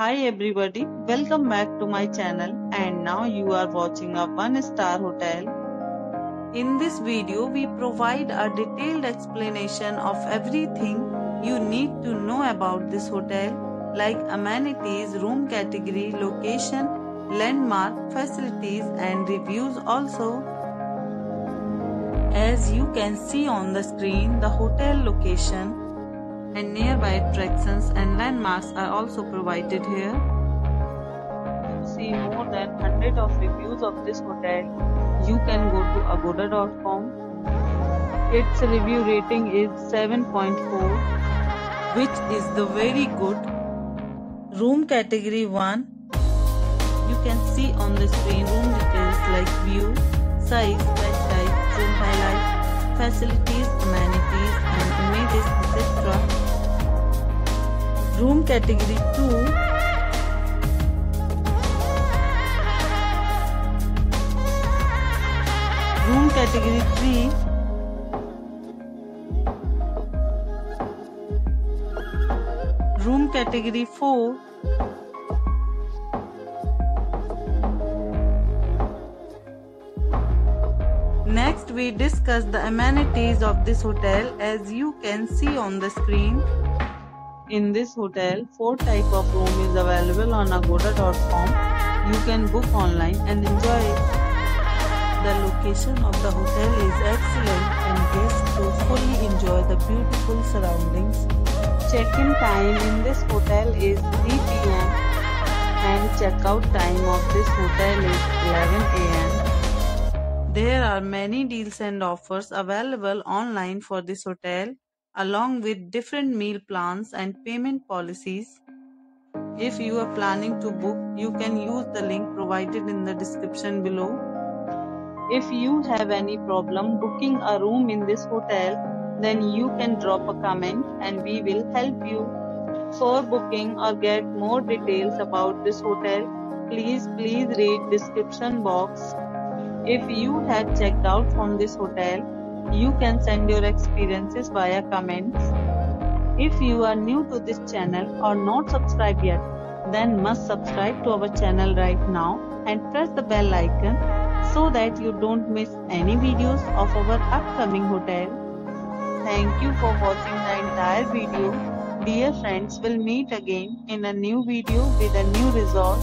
Hi everybody, welcome back to my channel and now you are watching a 1-star hotel. In this video we provide a detailed explanation of everything you need to know about this hotel like amenities, room category, location, landmark, facilities and reviews also. As you can see on the screen, the hotel location and nearby attractions and landmarks are also provided here. To see more than 100 of reviews of this hotel, you can go to agoda.com. Its review rating is 7.4, which is the very good. Room category 1. You can see on the screen room details like view, size, bed type, room highlight, facilities, amenities and images, etc. Room category 2. Room category 3. Room category 4. Next we discuss the amenities of this hotel as you can see on the screen. In this hotel, 4 types of room is available on agoda.com. You can book online and enjoy it. The location of the hotel is excellent and guests will fully enjoy the beautiful surroundings. Check-in time in this hotel is 3 p.m. and check-out time of this hotel is 11 a.m. There are many deals and offers available online for this hotel, along with different meal plans and payment policies. If you are planning to book, you can use the link provided in the description below. If you have any problem booking a room in this hotel, then you can drop a comment and we will help you. For booking or get more details about this hotel, please read description box. If you have checked out from this hotel, you can send your experiences via comments. If you are new to this channel or not subscribed yet, then must subscribe to our channel right now and press the bell icon so that you don't miss any videos of our upcoming hotel. Thank you for watching the entire video. Dear friends, we'll meet again in a new video with a new resort.